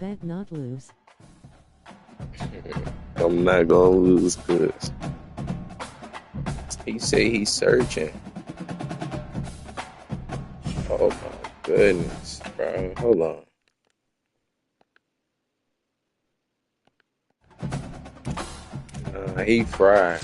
bet not lose. I'm not gonna lose because he say he's searching. Oh my goodness, bro. Hold on. He fried.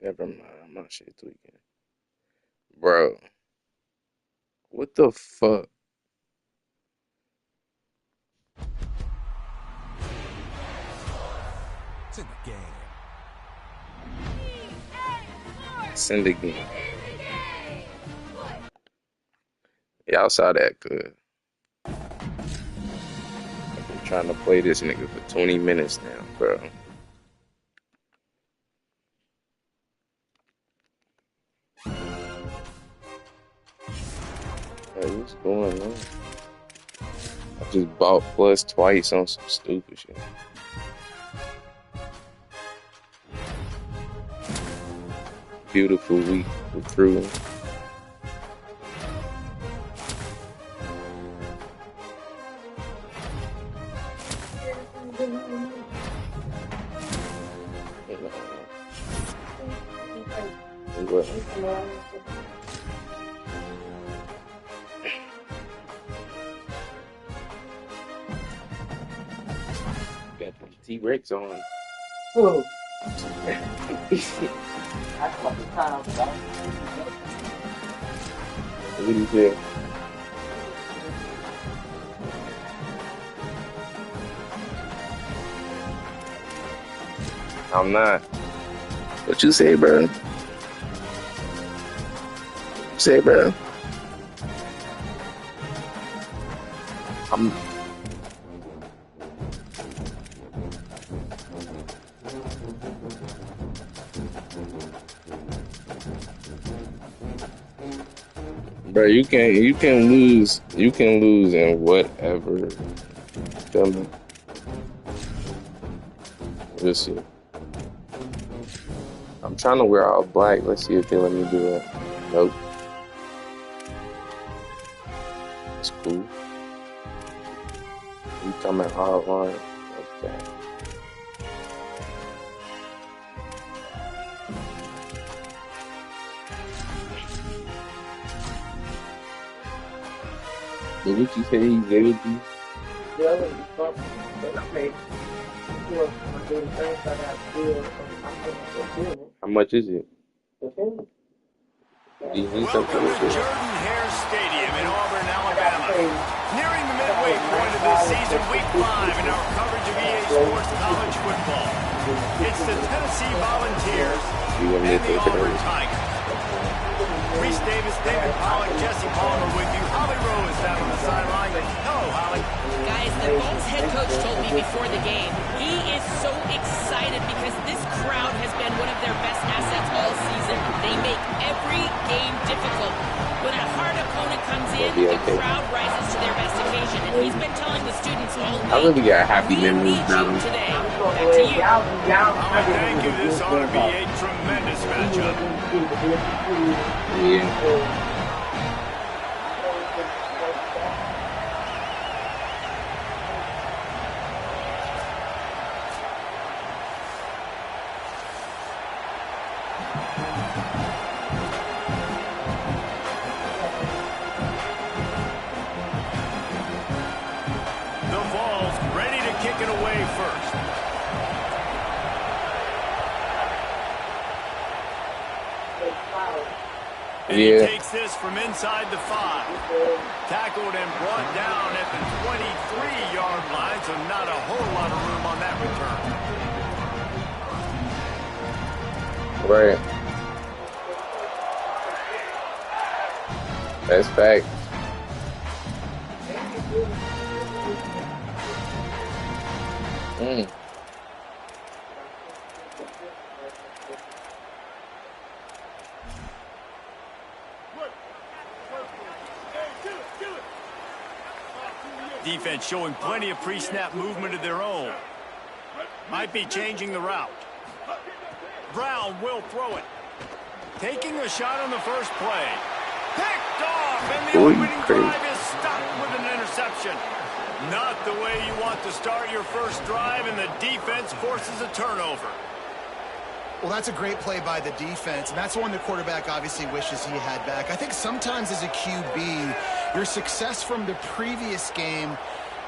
Never mind, my shit tweaking. Bro, what the fuck? It's in the game. Send again. Y'all saw that good. I've been trying to play this nigga for 20 minutes now, bro. Hey, what's going on? I just bought plus twice on some stupid shit. Beautiful week recruiting. Got the T-Rex on. Who? That's what the time about. What did he say? I'm not. What you say, bro? You say, bro? Bro, you can lose in whatever. Feel me? We'll see. I'm trying to wear all black. Let's see if they let me do it. Nope. It's cool. You coming hard line. Okay. But what you say he's there with you? Yeah, but okay. I'm doing the things I got to do. How much is it? Okay. Do you need Welcome something to with it? Jordan-Hare Stadium in Auburn, Alabama. Nearing the midway point of this season, week 5 in our coverage of EA Sports College football. It's the Tennessee Volunteers and the Auburn Tigers. Reese Davis, David Pollock, Jesse Palmer with you. Holly Rose down on the sideline. Hello, Holly. Guys, the Bulls head coach told me before the game, he is so excited because this crowd has been one of their best assets all season. They make every game difficult. When a hard opponent comes in, the crowd rises to their best occasion. And he's been telling the students all week, I really got happy we memories need about you him. today. Back to you. Thank you. This ought to be a tremendous matchup. Yeah. The Vols ready to kick it away first. And he takes this from inside the 5. Tackled and brought down at the 23-yard line, so not a whole lot of room on that return. Right. That's fact. Defense showing plenty of pre-snap movement of their own. Might be changing the route. Brown will throw it. Taking a shot on the first play. Picked off, and the opening drive is stopped with an interception. Not the way you want to start your first drive, and the defense forces a turnover. Well, that's a great play by the defense, and that's one the quarterback obviously wishes he had back. I think sometimes as a QB, your success from the previous game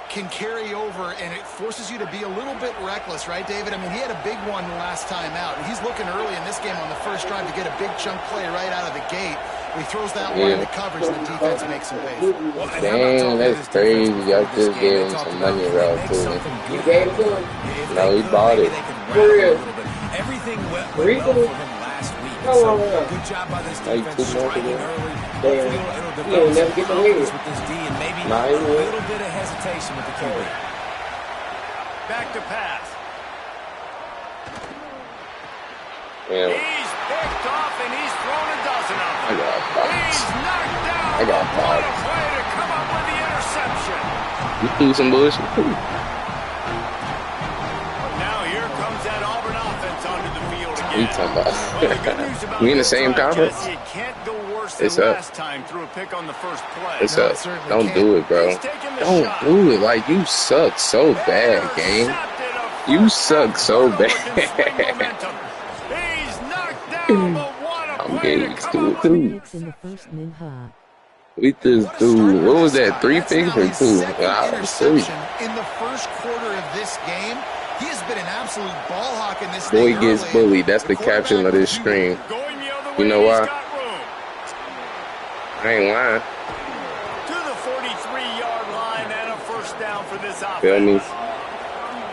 can carry over, and it forces you to be a little bit reckless, right, David? I mean, he had a big one last time out, and he's looking early in this game on the first drive to get a big chunk play right out of the gate. He throws that one into coverage, and the defense makes him pay. Well, dang, that's crazy. Y'all just gave him some money around too. You gave it to him? No, he bought it. Everything went well for him last week. So good job by this defense striking early. Hopefully it'll develop some confidence with this D and maybe a little bit of hesitation with the QB. Back to pass. Yeah. He's picked off and he's thrown a dozen of them. I got box. He's knocked down. I got What a box. play to come up with the interception. You threw some bullshit too. Now here comes that Auburn offense onto the field What again. you talking Well, the good about? news about We in the this same drive, conference? Jesse, it can't go worse than It's up. last time through a pick on the first play. It's up. Don't do it, bro. Don't do it. Like, you suck so bad, game. You suck so bad. I'm getting stupid. We just threw, what was that, 3 picks or 2? Wow, 3. In the first quarter of this game, he has been an absolute ball hawk in this Boy thing gets early. bullied. That's the caption of this stream. You know why? I ain't lying. To the 43-yard line and a first down for this offense. Feel me?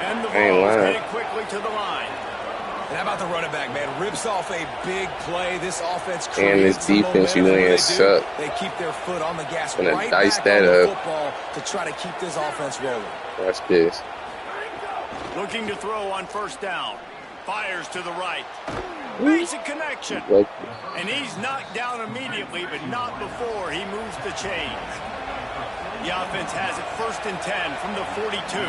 And the I ain't ball's lying. headed quickly to the line. And how about the running back, man? Rips off a big play. This offense And this creates some defense, you momentum. ain't They do. suck. They keep their foot on the gas Gonna right dice back that on the up. football to try to keep this offense rolling. Watch this. Looking to throw on first down. Fires to the right. Basic connection. Like, And he's knocked down immediately, but not before he moves the chains. The offense has it 1st and 10 from the 42.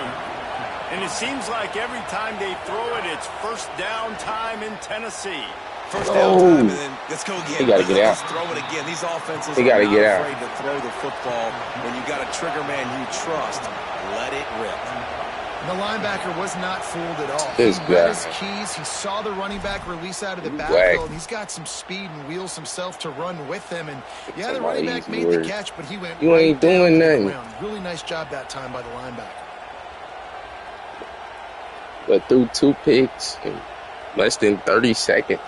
And it seems like every time they throw it, it's first down time in Tennessee. First down time, and then let's go again. He gotta get out. Let's throw it again. These offenses He gotta are get not out. afraid to throw the football. When you got a trigger man you trust, let it rip. The linebacker was not fooled at all. This He guy. read his keys. He saw the running back release out of the He's backfield. whack. And he's got some speed and wheels himself to run with him. And yeah, the Somebody running back easy made word. the catch, but he went You ain't right down doing to the nothing. ground. Really nice job that time by the linebacker. but threw 2 picks in less than 30 seconds.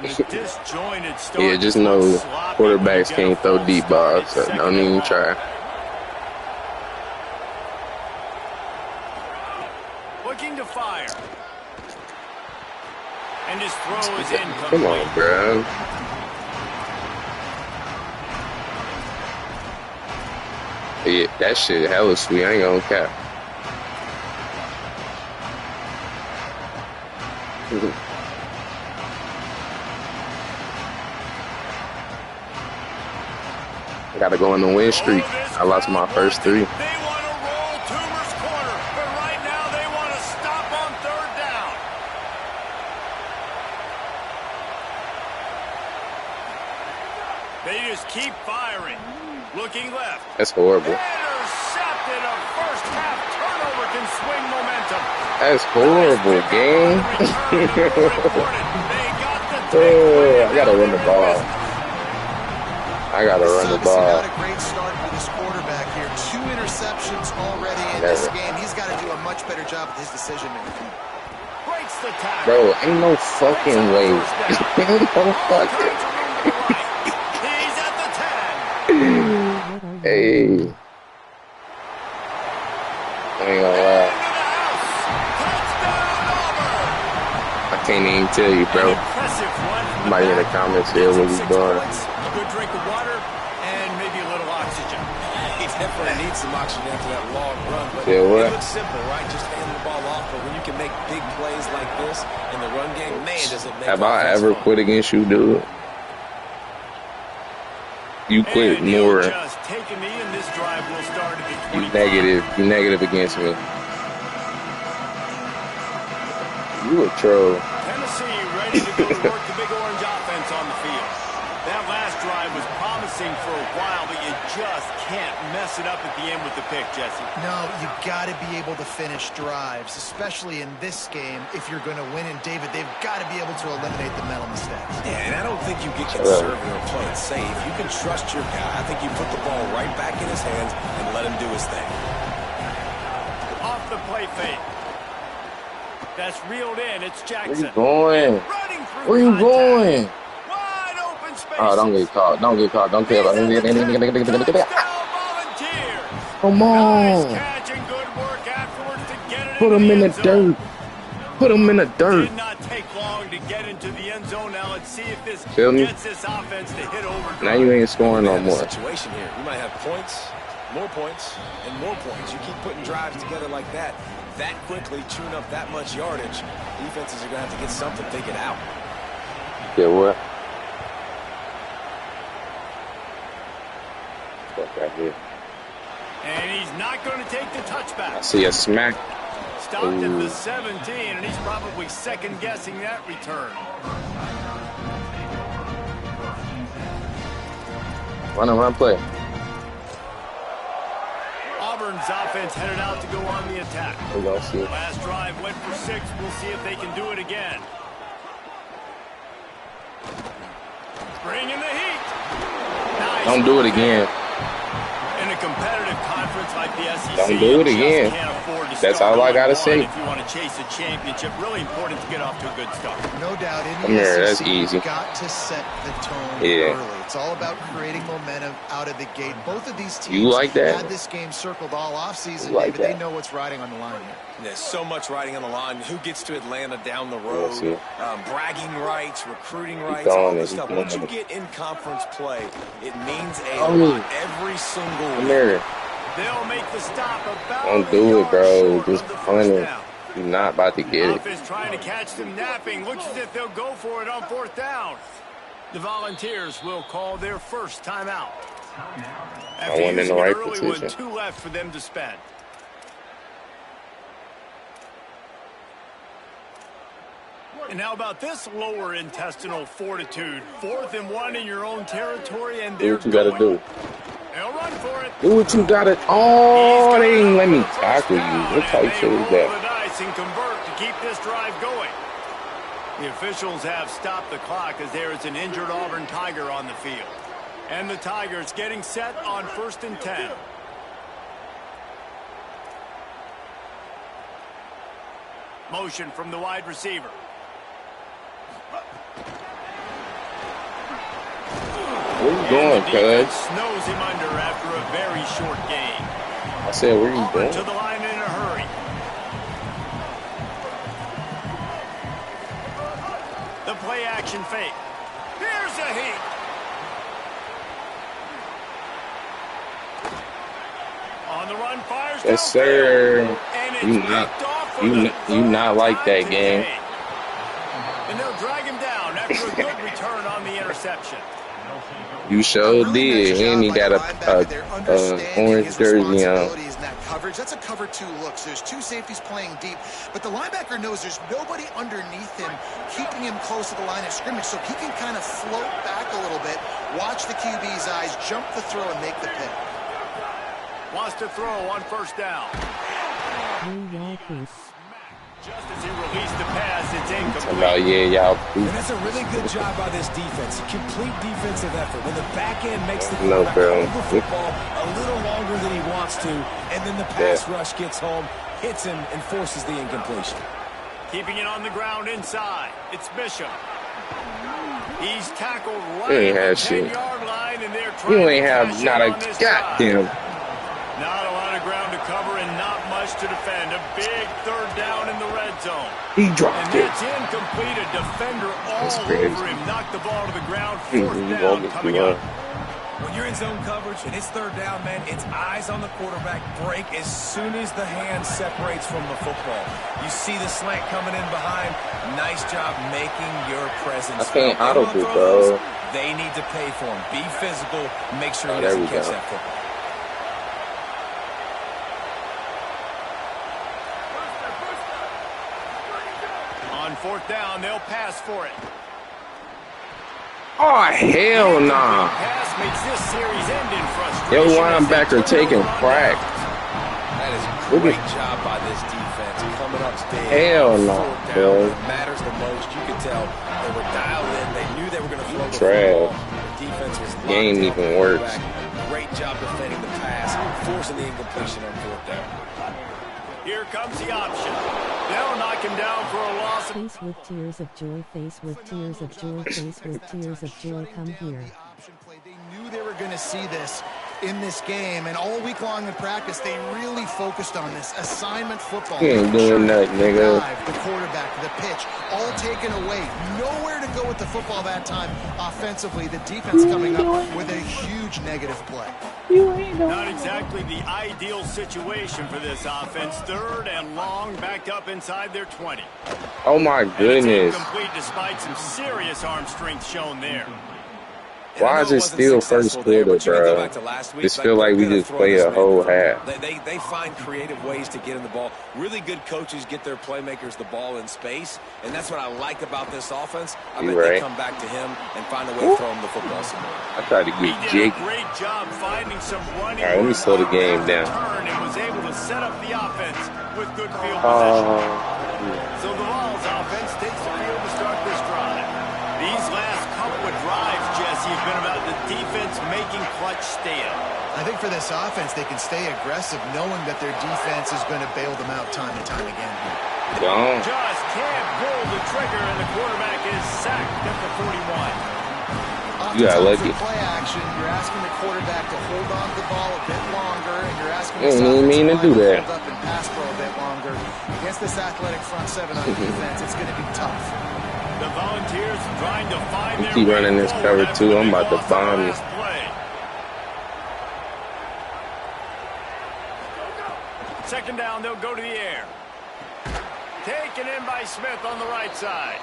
Disjointed start. Yeah, just know Sloppy quarterbacks when you can't get a throw full deep start balls, at so second don't and even long. try. Looking to fire. And his throw is Come incomplete. on, bro. Yeah, that shit hella sweet. I ain't gonna cap. I gotta go on the win streak. I lost my first 3. They want to roll Toomer's corner, but right now they want to stop on 3rd down. They just keep firing. Looking left. That's horrible. Intercepted. A first half turnover can swing momentum. That's horrible, gang. Oh, I gotta run the ball. I gotta run the ball. Not a great start for this quarterback here. 2 interceptions already in this game. He's got to do a much better job with his decision making. Breaks the tackle. Bro, ain't no fucking way. Ain't no fucking. He's at the 10. Hey. I ain't gonna lie. I can't even tell you, bro. Impressive one. Somebody in the comments here what he's doing. A good drink of water and maybe a little oxygen. He definitely needs some oxygen after that long run. But Yeah, what? it looks simple, right? Just hand the ball off. But when you can make big plays like this in the run game, man, does it make Have I offense ever fun. quit against you, dude? You quit more. Just take a knee, and this drive will start at the 25. You negative against me. You a troll. Tennessee ready to go to work the big orange offense on the field. That last drive was promising for a while, but you just can't mess it up at the end with the pick, Jesse. No, you got to be able to finish drives, especially in this game. If you're going to win, and David, they've got to be able to eliminate the mental mistakes. Yeah, and I don't think you get conservative or play it safe. You can trust your guy. I think you put the ball right back in his hands and let him do his thing. Off the play fake. That's reeled in. It's Jackson. Where you going? Where you going? Oh, don't get caught. Don't get caught. Don't care about anything. Come on. Put him in the dirt. Put him in the dirt. Did not take long to get into the end zone. Now let's see if this gets this offense to hit over. Now you ain't scoring no more. Situation here. You might have points, more points, and more points. You keep putting drives together like that quickly, chewing up that much yardage. Defenses are going to have to get something figured out. Yeah, what? Right here. And he's not going to take the touchback. I see a smack. Stopped at the 17, and he's probably second-guessing that return. Run play. Auburn's offense headed out to go on the attack. We're going to see. Last drive went for 6. We'll see if they can do it again. Bring in the heat. Nice. Don't do it again. In a competitive conference like the SEC, don't do it again. That's all I gotta say. If you want to chase a championship, really important to get off to a good start. No doubt. In Come here, that's easy. You've got to set the tone early. It's all about creating momentum out of the gate. Both of these teams had this game circled all offseason, David. They know what's riding on the line here. There's so much riding on the line. Who gets to Atlanta down the road? Bragging rights, recruiting rights, all this stuff. Once you get in conference play, it means a lot every single week. They'll make the stop about don't do it, bro. Just punt it. You're not about to get it. Offense trying to catch them napping. Looks as if they'll go for it on 4th down. The Volunteers will call their first timeout. I went in the right position. 2 left for them to spend. And how about this lower intestinal fortitude? 4th and 1 in your own territory, and they're do what you gotta do. They'll run for it. Do what you gotta. Oh, they didn't let me tackle you. What type shit is that? The dice and convert to keep this drive going. The officials have stopped the clock as there is an injured Auburn Tiger on the field. And the Tigers getting set on 1st and 10. Motion from the wide receiver. Where you going, cuz? Snows him under after a very short game. I said, where you going? To the line in a hurry. The play action fake. Here's a heat. On the run, fires. Yes, sir. You not like that game. And they'll drag him down after a good return on the interception. You sure did, and he got a orange jersey on. That's a cover 2 look. So there's 2 safeties playing deep, but the linebacker knows there's nobody underneath him keeping him close to the line of scrimmage, so he can kind of float back a little bit, watch the QB's eyes, jump the throw, and make the pick. Wants to throw on 1st down. Just as he released the pass, it's incomplete. And that's a really good job by this defense. A complete defensive effort. When the back end makes the quarterback hold the football a little longer than he wants to, and then the pass rush gets home, hits him, and forces the incompletion. Keeping it on the ground inside. It's Bishop. He's tackled right at the 10-yard line, and they're trying you ain't have not a goddamn. Not a lot of ground to cover and not much to defend. A big 3rd down in the red zone. He dropped it. And that's incomplete. A defender all over him. Knocked the ball to the ground. 4th down coming up. When you're in zone coverage and it's 3rd down, man, it's eyes on the quarterback. Break as soon as the hand separates from the football. You see the slant coming in behind. Nice job making your presence. I can't audible, bro. They need to pay for him. Be physical. Make sure he there doesn't we catch go. that football. On fourth down, they'll pass for it. Oh, hell nah. Pass makes this series end in frustration. Yo, linebacker taking crack. That is a great job by this defense. Coming up big. Hell no, bro. It matters the most. You could tell they were dialed in. They knew they were going to flow the Trash. football. The defense was locked Game in. even worse. Great job defending the pass, forcing the incompletion on fourth down. Here comes the option. They'll knock him down for a loss. Face with tears of joy, face with tears of joy, face with tears of joy, come here. They knew they were going to see this in this game, and all week long in practice, they really focused on this assignment football. He ain't doing nothing, nigga. The quarterback, the pitch, all taken away. Nowhere to go with the football that time offensively. The defense coming up with a huge negative play. Not exactly the ideal situation for this offense. Third and long, backed up inside their 20. Oh my goodness. Incomplete despite some serious arm strength shown there. Why is it still first quarter, bro? Just feel like we just play a whole half. They find creative ways to get in the ball. Really good coaches get their playmakers the ball in space, and that's what I like about this offense. I bet they come back to him and find a way to throw him the football somewhere. I tried to get Jake. Great job finding some running. All right, let me slow the game down. And was able to set up the offense with good field position. So the Vols offense takes the field to start this drive. These last couple of drives, Jesse, have been about the defense making clutch stand. I think for this offense, they can stay aggressive knowing that their defense is going to bail them out time and time again. Gone. Just can't pull the trigger, and the quarterback is sacked at the 41. You got lucky. Play action, you're asking the quarterback to hold on to the ball a bit longer, and you're asking didn't mean to do that. hold up and pass pro a bit longer. Against this athletic front seven on defense, it's going to be tough. The Volunteers trying to find their keep way running this forward cover too. I'm about to bomb you. play. Second down, they'll go to the air. Taken in by Smith on the right side.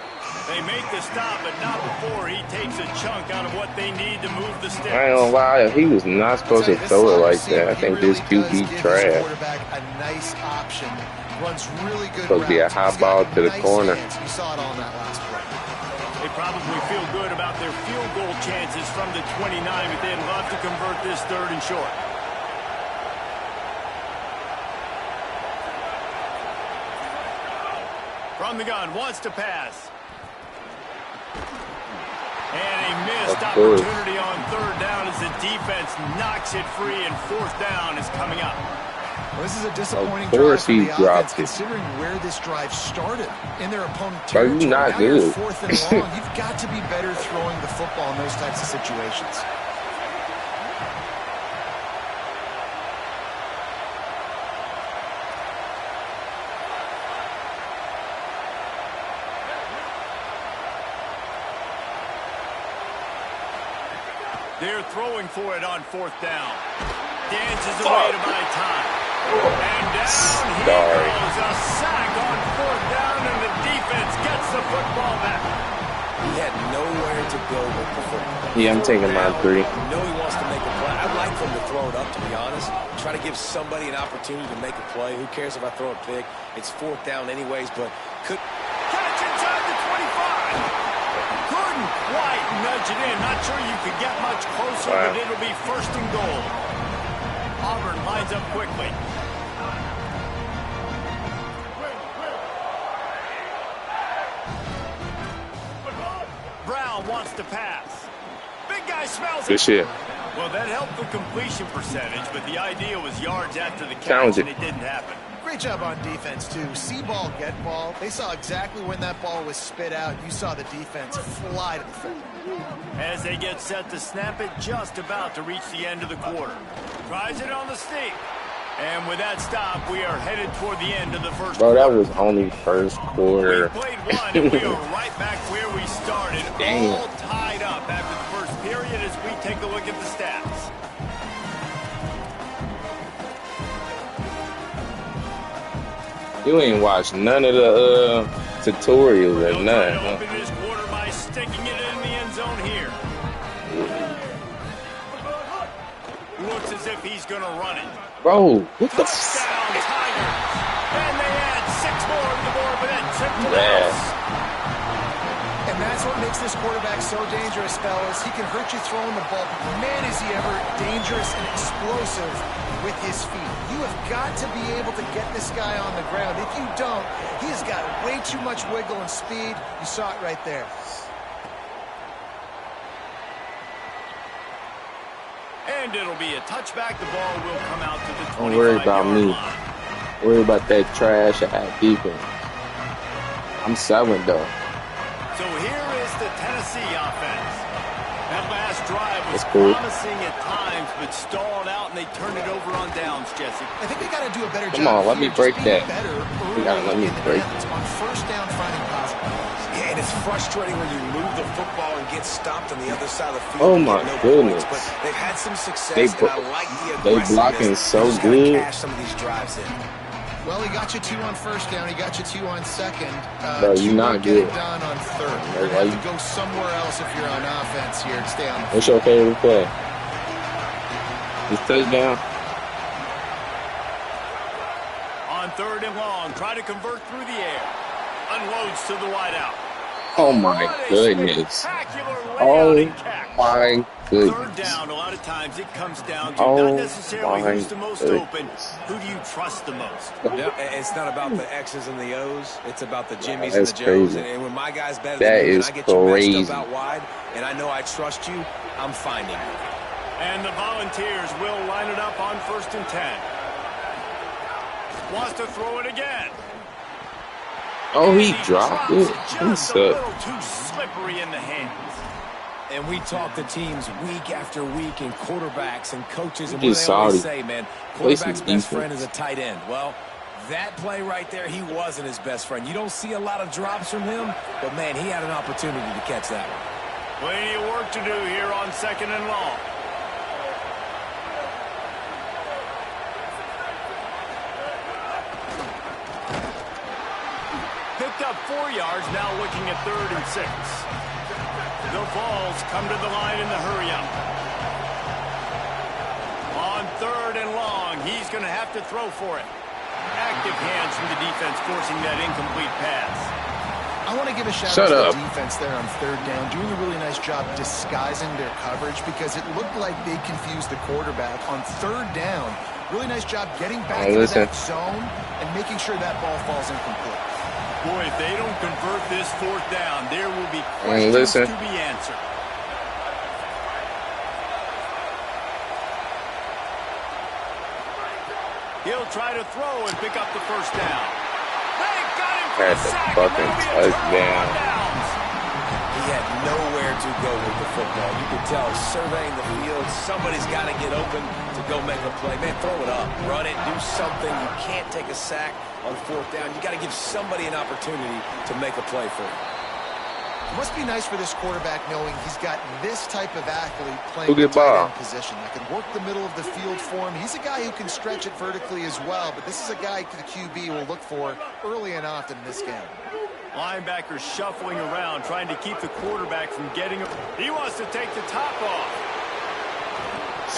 They make the stop, but not before he takes a chunk out of what they need to move the sticks. I ain't gonna lie, he was not supposed to throw it like that. I think this QB trash. A nice option. Runs really good. Supposed to be a high ball to the corner. You saw it on that last play. They probably feel good about their field goal chances from the 29, but they'd love to convert this third and short. From the gun, wants to pass. And a missed opportunity on third down as the defense knocks it free, and fourth down is coming up. Well, this is a disappointing drive for the offense, it. considering where this drive started in their opponent Bro, territory. you're not now good. You're fourth and long. You've got to be better throwing the football in those types of situations. They're throwing for it on fourth down. Dances away to buy time. And down he goes. A sack on fourth down, and the defense gets the football back. He had nowhere to go with the football. Yeah, I'm taking my 3. I know he wants to make a play. I'd like him to throw it up, to be honest. Try to give somebody an opportunity to make a play. Who cares if I throw a pick? It's fourth down anyways, but could... Catch inside the 25. Couldn't quite nudge it in. Not sure you could get much closer, but it'll be first and goal. Auburn lines up quickly. Brown wants to pass. Big guy smells it. Good shit. Well, that helped the completion percentage, but the idea was yards after the catch, and it didn't happen. Great job on defense, too. See ball, get ball. They saw exactly when that ball was spit out. You saw the defense fly to the field. As they get set to snap it, just about to reach the end of the quarter. Tries it on the sneak. And with that stop, we are headed toward the end of the first Bro, that quarter. was only first quarter. We played one, and we are right back where we started. Damn. All tied up after the first period as we take a look at the stats. You ain't watched none of the tutorials or nothing. Open this quarter by sticking it in the end zone here. if he's going to run it. Bro, what the Touchdown, Tigers. And they add 6 more to the board with that trip to the Yeah. house. And that's what makes this quarterback so dangerous, fellas. He can hurt you throwing the ball, but man, is he ever dangerous and explosive with his feet. You have got to be able to get this guy on the ground. If you don't, he has got way too much wiggle and speed. You saw it right there. And it'll be a touchback. The ball will come out to the 25-yard Don't worry about me. line. Worry about that trash at defense. I'm 7 though. So here is the Tennessee offense. That last drive was That's cool. promising at times, but stalled out, and they turned it over on downs, Jesse. I think they got to do a better Come job. on, let me here, break just being that. better You gotta let early me in the break downs on first down, finding positive balls. Yeah, and it's frustrating when you move the football and get stopped on the other side of the field. Oh and my get no goodness. points, but they've had some success, They and I like the they aggressiveness. blocking so You just gotta good. cash some of these drives in. Well, he got you 2 on first down. He got you 2 on second. Bro, you 2 not won't get it good. done on third. You're going to have to go somewhere else if you're on offense here to stay on the field. What's your favorite play? This touchdown? On 3rd and long, try to convert through the air. Unloads to the wideout. Oh my What a goodness. spectacular layout Oh and catch. my 3rd goodness. down, a lot of times it comes down to Oh not necessarily my who's the most goodness. open, who do you trust the most? Yeah, it's not about the X's and the O's. It's about the Jimmies That's and the Joes. crazy. And when my guy's better That than you, and is I get you matched crazy. up out wide, and I know I trust you, I'm finding you. And the Volunteers will line it up on 1st and 10. Wants to throw it again. Oh, he And dropped drops it. He just a little sucked. too slippery in the hands. And we talk to teams week after week, and quarterbacks and coaches, and He what they always salty. say, man, Play some quarterback's best friend defense. is a tight end. Well, that play right there, he wasn't his best friend. You don't see a lot of drops from him, but, man, he had an opportunity to catch that one. Plenty of work to do here on 2nd and long. Picked up 4 yards, now looking at 3rd and 6. The Vols come to the line in the hurry-up. On 3rd and long, he's going to have to throw for it. Active hands from the defense forcing that incomplete pass. I want to give a shout Shut out up. to the defense there on 3rd down, doing a really nice job disguising their coverage because it looked like they confused the quarterback on 3rd down. Really nice job getting back into that zone and making sure that ball falls incomplete. Boy, if they don't convert this 4th down, there will be questions to be answered. He'll try to throw and pick up the 1st down. They got him for a Had the sack, and fucking that'll be a touchdown. turnover on downs. He had nowhere to go with the football. You could tell surveying the field, somebody's got to get open to go make a play. Man, throw it up, run it, do something. You can't take a sack on 4th down. You got to give somebody an opportunity to make a play for you. It must be nice for this quarterback knowing he's got this type of athlete playing Who the get tight ball? end position that can work the middle of the field for him. He's a guy who can stretch it vertically as well, but this is a guy the QB will look for early and often in this game. Linebackers shuffling around, trying to keep the quarterback from getting him. He wants to take the top off.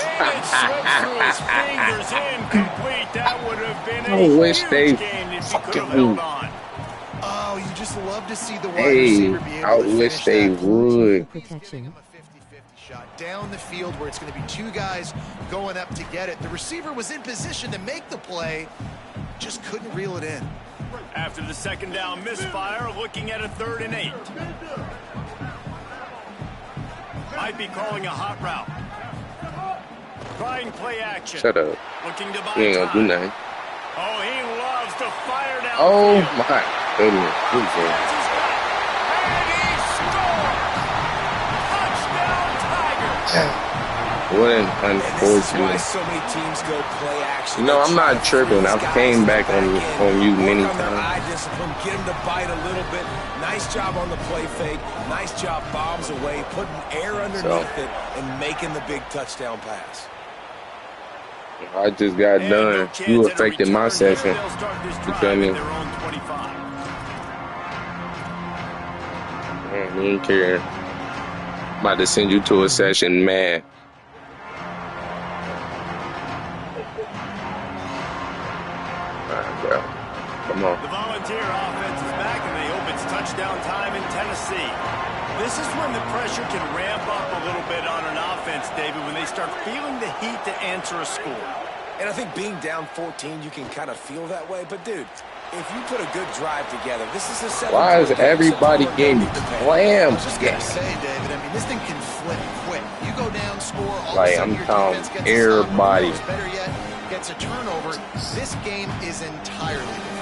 And it slips through his fingers, incomplete. That would have been a I wish huge they game if he could have fucking held would. on. Oh, you just love to see the wide Hey, receiver be able I to finish wish they that. would. Protection. A 50-50 shot down the field where it's going to be 2 guys going up to get it. The receiver was in position to make the play, just couldn't reel it in. After the 2nd down misfire, looking at a 3rd and 8. Might be calling a hot route. Trying play action. Shut up. Looking to buy You ain't gonna do time. nothing. Oh, he loves to fire down. Oh my goodness. Good game. And he scored! Touchdown, Tigers! What an And this is why unfortunate. so many teams go play action. You know, They I'm try not to tripping. freeze I've guys came in the back on you end, many work on their times. eye discipline, get them to bite a little bit. Nice job on the play fake. Nice job bombs away, putting air underneath it, and making the big touchdown pass. I just got And no done. chance You at a affected my return here. session. They'll start this You drive feel at me? their own 25. I don't even care. I'm about to send you to a session, man. Volunteer offense is back, and they hope it's touchdown time in Tennessee. This is when the pressure can ramp up a little bit on an offense, David, when they start feeling the heat to answer a score. And I think being down 14, you can kind of feel that way. But, dude, if you put a good drive together, this is a 7. Why is everybody getting slammed? I was just gonna say, David. I mean, this thing can flip quick. You go down, score. All Like, of a sudden, I'm your telling defense gets everybody. a stop. Better yet, gets a turnover. This game is entirely different.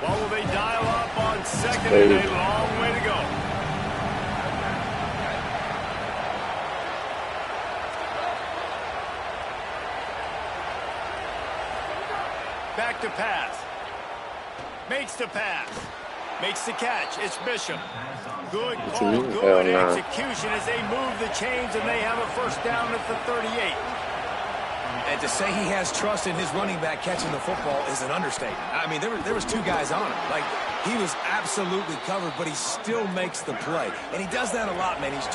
Well, will they dial up on second and a long way to go? Back to pass. Makes the pass. Makes the catch. It's Bishop. Good call, good execution as they move the chains, and they have a first down at the 38. And to say he has trust in his running back catching the football is an understatement. I mean, there was 2 guys on him. Like, he was absolutely covered, but he still makes the play. And he does that a lot, man. He's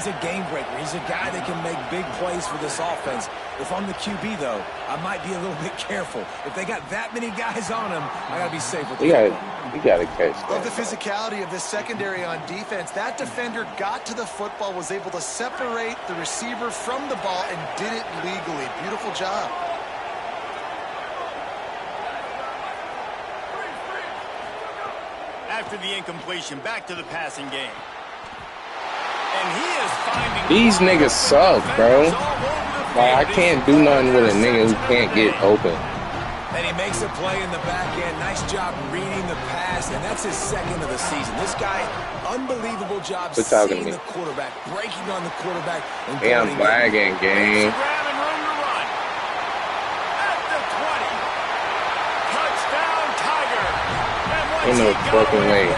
a game breaker. He's a guy that can make big plays for this offense. If I'm the QB, though, I might be a little bit careful. If they got that many guys on him, I got to be safe with the football. You got to catch that. Love the physicality of this secondary on defense. That defender got to the football, was able to separate the receiver from the ball, and did it legally. Beautiful job. After the incompletion, back to the passing game. And he is finding these niggas suck, bro. Like, I can't do nothing with a nigga who can't get open. And he makes a play in the back end. Nice job reading the pass, and that's his second of the season. This guy, unbelievable job seeing the quarterback, breaking on the quarterback, and I'm lagging, game. Grabbing room to run. At the 20. Touchdown, Tiger. Ain't no fucking way.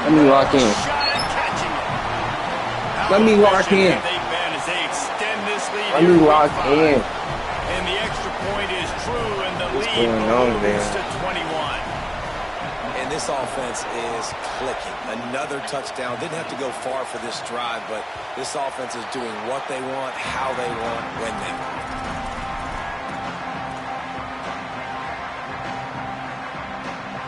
Let me lock in. Let me lock in. Let me lock in. And the extra point is true, and the lead moves to 21. And this offense is clicking. Another touchdown. Didn't have to go far for this drive, but this offense is doing what they want, how they want, when they want.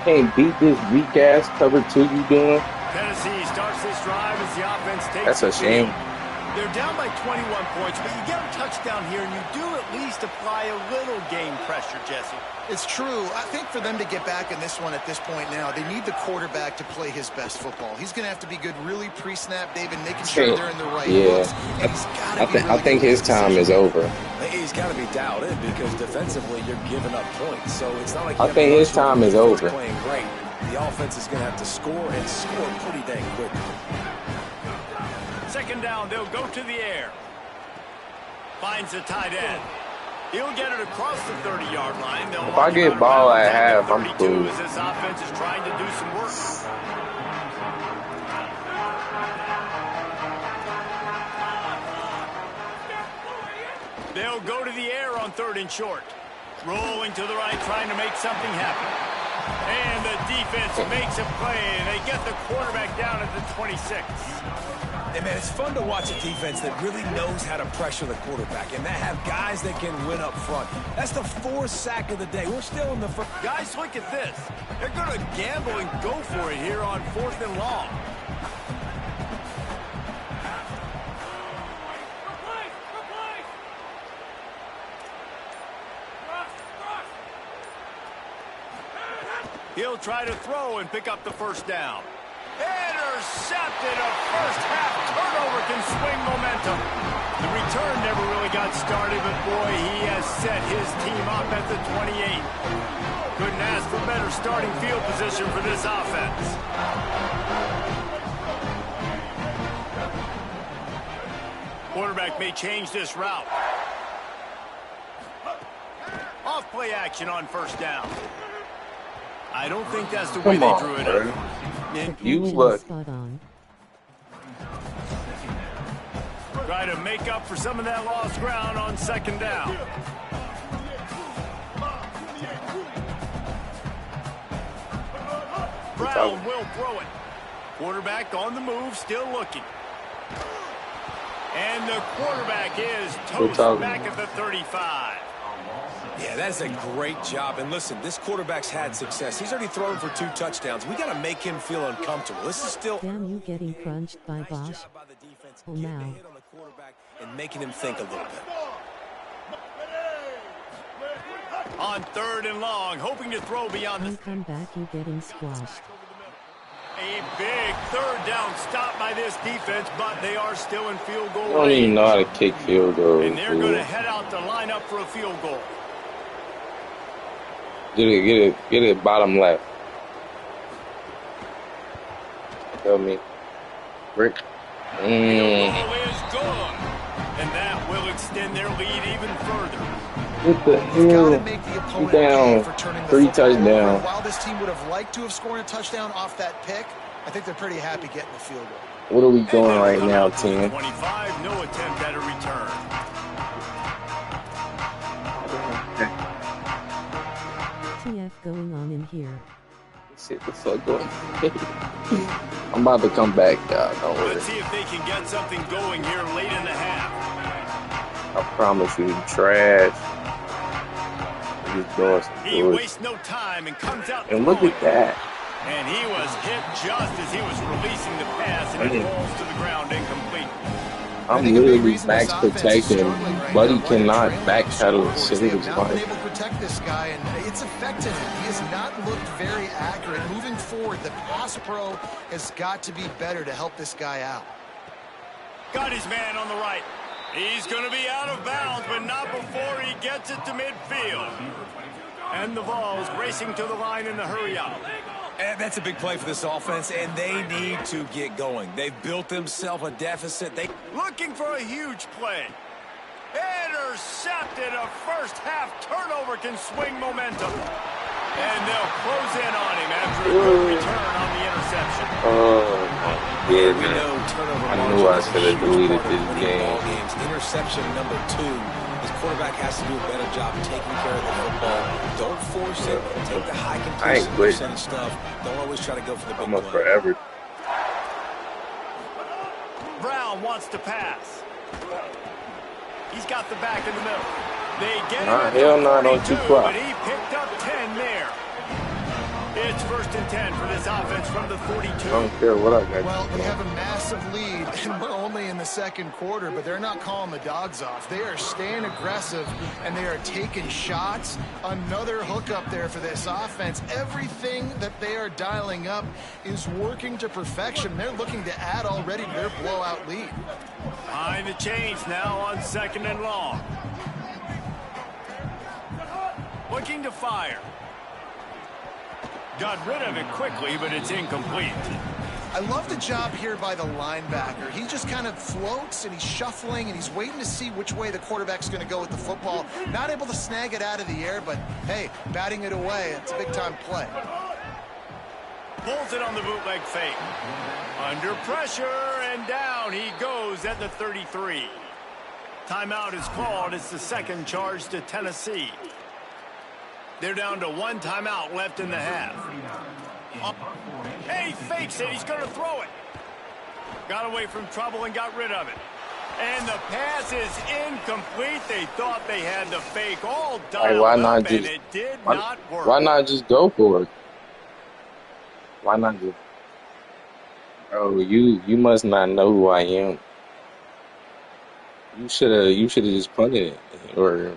Can't beat this weak ass cover 2 you doing. Tennessee starts this drive as the offense takes. That's a shame. They're down by 21 points, but you get a touchdown here, and you do at least apply a little game pressure, Jesse. It's true. I think for them to get back in this one at this point now, they need the quarterback to play his best football. He's going to have to be good really pre-snap, David, making sure they're in the right looks. I think his time is over. He's got to be dialed in because defensively you're giving up points. So it's not like I think his time is over. Playing great. The offense is going to have to score and score pretty dang quickly. Second down, they'll go to the air. Finds the tight end. He'll get it across the 30-yard line. If I get ball at half, I'm cool. As this offense is trying to do some work. They'll go to the air on 3rd and short. Rolling to the right, trying to make something happen. And the defense makes a play, and they get the quarterback down at the 26. Hey, man, it's fun to watch a defense that really knows how to pressure the quarterback and that have guys that can win up front. That's the 4th sack of the day. We're still in the first. Guys, look at this. They're going to gamble and go for it here on 4th and long. He'll try to throw and pick up the first down. Intercepted. A first-half turnover can swing momentum. The return never really got started, but boy, he has set his team up at the 28. Couldn't ask for better starting field position for this offense. Quarterback may change this route. Off play action on first down. I don't think that's the way they drew it up. You look. Try to make up for some of that lost ground on second down. Brown will throw it. Quarterback on the move, still looking. And the quarterback is toast back at the 35. Yeah, that's a great job. And listen, this quarterback's had success. He's already thrown for 2 touchdowns. We got to make him feel uncomfortable. This is still... Damn, you getting crunched by Nice Bosch. job by the defense, Oh, getting a now. hit on the quarterback and making him think a little bit. On 3rd and long, hoping to throw beyond the... Come back, you getting squashed. A big 3rd down stop by this defense, but they are still in field goal I don't even know how to kick field goals. And they're going to head out to line up for a field goal. Get it bottom left. Tell me. Rick. The goal is good. And that will extend their lead even further. What the hell? You down 3 touchdowns. While this team would have liked to have scored a touchdown off that pick, I think they're pretty happy getting the field goal. What are we doing right now, team? 25, no attempt at a return. TF going on in here. Let's see what the fuck going. I'm about to come back, y'all. Don't worry. Let's see if they can get something going here late in the half. I promise you, trash. He's doing some He good. wastes no time and comes out. And look at that. And he was hit just as he was releasing the pass, and it falls to the ground incomplete. I'm literally max protecting. Buddy cannot backpedal and save his Not been life. able to protect this guy, and it's affected him. He has not looked very accurate. Moving forward, the pass pro has got to be better to help this guy out. Got his man on the right. He's going to be out of bounds, but not before he gets it to midfield. And the ball's racing to the line in the hurry up. And that's a big play for this offense, and they need to get going. They've built themselves a deficit. They Looking for a huge play. Intercepted. A first half turnover can swing momentum. And they'll close in on him after a good return on the interception. Yeah, We man. know turnover I knew I margin is a should have huge deleted part of this winning game. ball games. Interception number 2. His quarterback has to do a better job taking care of the football. Don't force it. Take the high completion quit. percentage stuff. Don't always try to go for the big I'm up play. forever. Brown wants to pass. He's got the back in the middle. They get him Nah, at hell the no, don't 42, you cry. but he picked up 10 there. It's 1st and 10 for this offense from the 42. I don't care what I got. Well, they have a massive lead, and we're only in the 2nd quarter, but they're not calling the dogs off. They are staying aggressive, and they are taking shots. Another hookup there for this offense. Everything that they are dialing up is working to perfection. They're looking to add already to their blowout lead. Behind the chains now on 2nd and long. Looking to fire. Got rid of it quickly, but it's incomplete. I love the job here by the linebacker. He just kind of floats, and he's shuffling, and he's waiting to see which way the quarterback's going to go with the football. Not able to snag it out of the air, but, hey, batting it away, it's a big-time play. Pulls it on the bootleg fake. Under pressure, and down he goes at the 33. Timeout is called. It's the 2nd charge to Tennessee. They're down to 1 timeout left in the half. Hey, he fakes it. He's going to throw it. Got away from trouble and got rid of it. And the pass is incomplete. They thought they had the fake all dialed why up, not and just- it did not work. Why not just go for it? Why not just? Oh, you must not know who I am. You should have just punted it or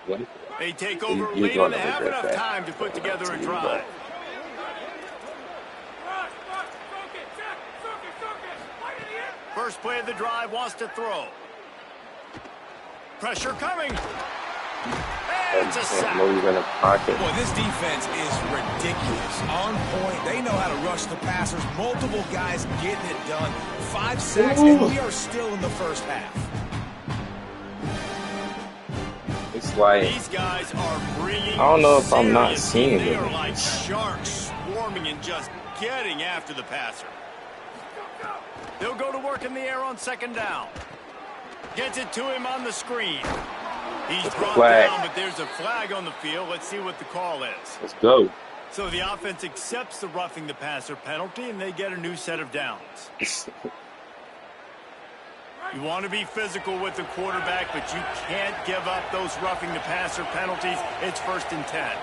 went. They take over You're late in going the to half, regret enough that. time to put together a drive. First play of the drive, wants to throw. Pressure coming. And it's a sack. Move in the pocket. Boy, this defense is ridiculous. On point. They know how to rush the passers. Multiple guys getting it done. 5 sacks, and we are still in the first half. It's like These guys are bringing. I don't know if I'm not serious seeing heat. They it. are like sharks swarming and just getting after the passer. They'll go to work in the air on 2nd down. Gets it to him on the screen. He's brought flag. down, but there's a flag on the field. Let's see what the call is. let's go. So the offense accepts the roughing the passer penalty, and they get a new set of downs. You want to be physical with the quarterback, but you can't give up those roughing the passer penalties. It's 1st and 10.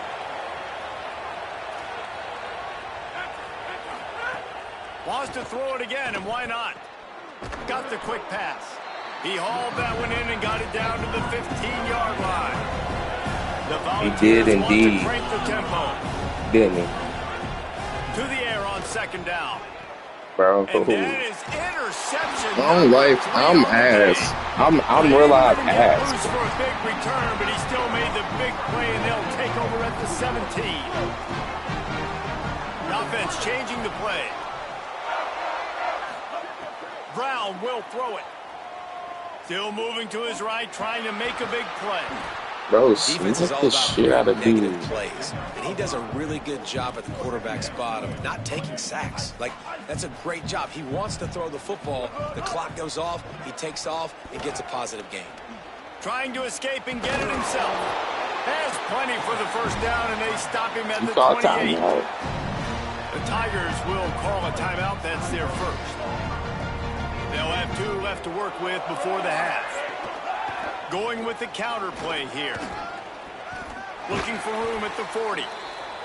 Wants to throw it again, and why not? Got the quick pass. He hauled that one in and got it down to the 15-yard line. The Volunteers did indeed. want to crank the tempo. Didn't he? To the air on 2nd down. Bro. And that is interception. I'm ass. I'm real live ass. Lose for a big return, but he still made the big play, and they'll take over at the 17. Offense changing the play. Brown will throw it. Still moving to his right, trying to make a big play. Bro, Defense is all the about shit out of negative dude. plays, and he does a really good job at the quarterback spot of not taking sacks. Like, that's a great job. He wants to throw the football. The clock goes off. He takes off and gets a positive gain. Trying to escape and get it himself. Has plenty for the 1st down, and they stop him at You the call 28. timeout. The Tigers will call a timeout. That's their 1st. They'll have 2 left to work with before the half. Going with the counter play here. Looking for room at the 40.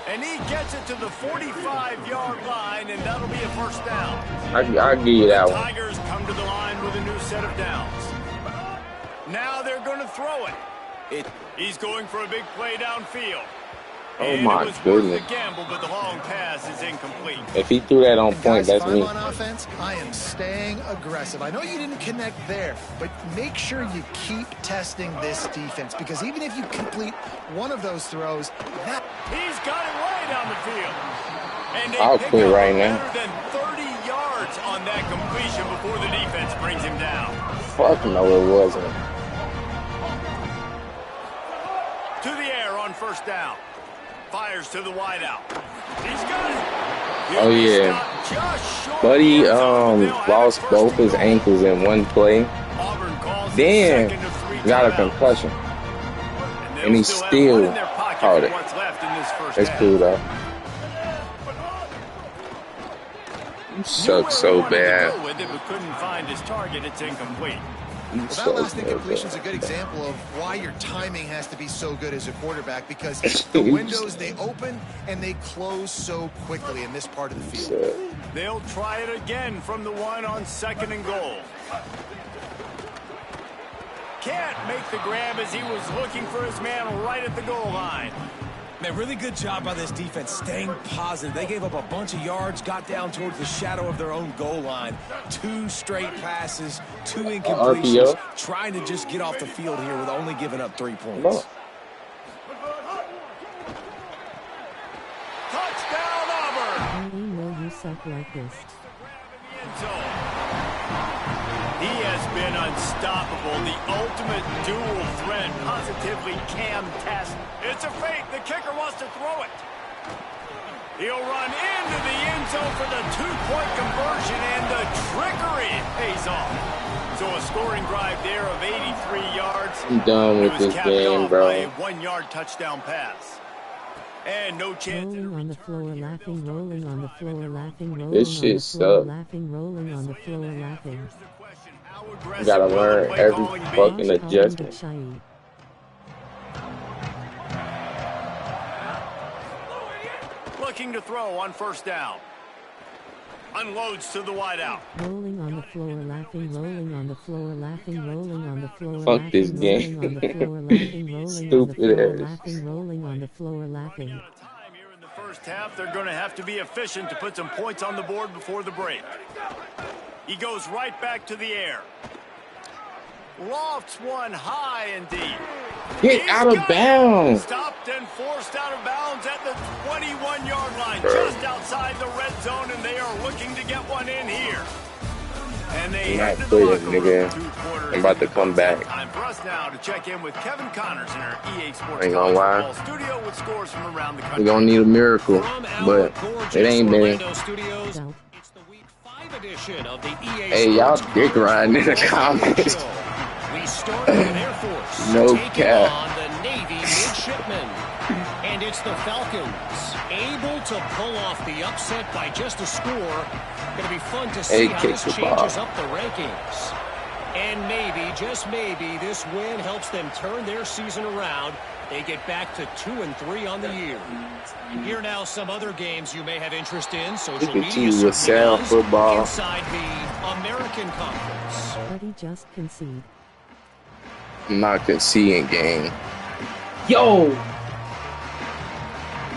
And he gets it to the 45-yard line, and that'll be a 1st down. I'll give you that The one. Tigers come to the line with a new set of downs. Now they're going to throw it. He's going for a big play downfield. Oh And my it was goodness. worth the gamble, but the long pass is incomplete. If he threw that on point, Guys, that's if me. I'm on offense, I am staying aggressive. I know you didn't connect there, but make sure you keep testing this defense, because even if you complete one of those throws, that... He's got it way down the field. And they I'll pick quit up right better now. than 30 yards on that completion before the defense brings him down. Fuck no, it wasn't. To the air on 1st down. Fires to the wideout. He's got it. Oh, yeah. Buddy lost both his ankles in one play. Then got a concussion. And he still caught it. That's cool, though. You suck so bad. Couldn't find his target. It's incomplete. Well, that last incompletion is a good example of why your timing has to be so good as a quarterback, because the windows, they open and they close so quickly in this part of the field. They'll try it again from the 1 on 2nd and goal. Can't make the grab as he was looking for his man right at the goal line. Man, really good job by this defense staying positive. They gave up a bunch of yards, got down towards the shadow of their own goal line. 2 straight passes, 2 incompletions, trying to just get off the field here with only giving up 3 points. Touchdown, Auburn! I know you suck like this. He has been unstoppable, the ultimate dual threat, positively Cam-tastic. It's a fake. The kicker wants to throw it. He'll run into the end zone for the 2-point conversion, and the trickery pays off. So a scoring drive there of 83 yards. I'm done with this game, bro. A 1-yard touchdown pass. And no chance. Rolling on the floor, laughing, rolling on the floor, laughing, rolling This shit on the floor, sucks. laughing, rolling on the floor, laughing. You gotta learn every fucking adjustment. Looking to throw on 1st down. Unloads to the wideout. Rolling on the floor, laughing, rolling on the floor, laughing, rolling on the floor, Fuck laughing, this rolling on the game. floor, laughing, rolling on the Stupid floor, ass. laughing, rolling on the floor, laughing. Time here in the 1st half. They're going to have to be efficient to put some points on the board before the break. He goes right back to the air. Lofts one high and deep. Get out of bounds. Stopped and forced out of bounds at the 21-yard line, just outside the red zone, and they are looking to get one in here. And they I'm head not to the quitting, locker room. nigga. 2 quarters I'm about to come back. Time for us now to check in with Kevin Connors in our EA Sports Ain't gonna lie. College Football Studio with scores from around the We country. gonna need a miracle, but it ain't been. Orlando Studios. It's the Week 5 edition of the EA Hey, y'all Sports dick College riding in the Football comments. Show. We start with Air Force No taking cap. on the Navy midshipmen. And it's the Falcons able to pull off the upset by just a score. Going to be fun to see how kick this the changes ball. up the rankings. And maybe, just maybe, this win helps them turn their season around. They get back to 2-3 on the year. Here now, some other games you may have interest in. Social media certainly does. Football. Inside the American Conference. Buddy just concede. I'm not conceding game. Yo!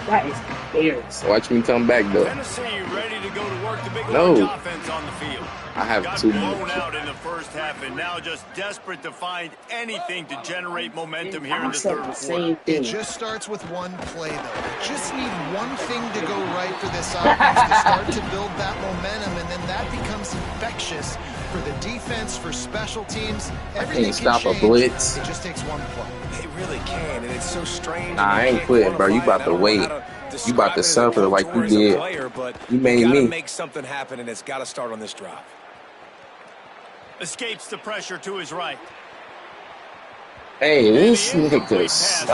That is embarrassing. Watch me come back, though. Tennessee ready to go to work the big offense on the field. I have Got too blown much. out in the first half and now just desperate to find anything to generate momentum here in the third quarter. It just starts with one play, though. You just need one thing to go right for this offense to start to build that momentum, and then that becomes infectious for the defense, for special teams. Everything Can't stop can a change. blitz. It just takes one play. They really can, and it's so strange. Nah, I ain't quitting, bro. You about to wait. You about to suffer like you did. You made me. Make something happen, and it's got to start on this drive. Escapes the pressure to his right. Hey, this nigga sucks.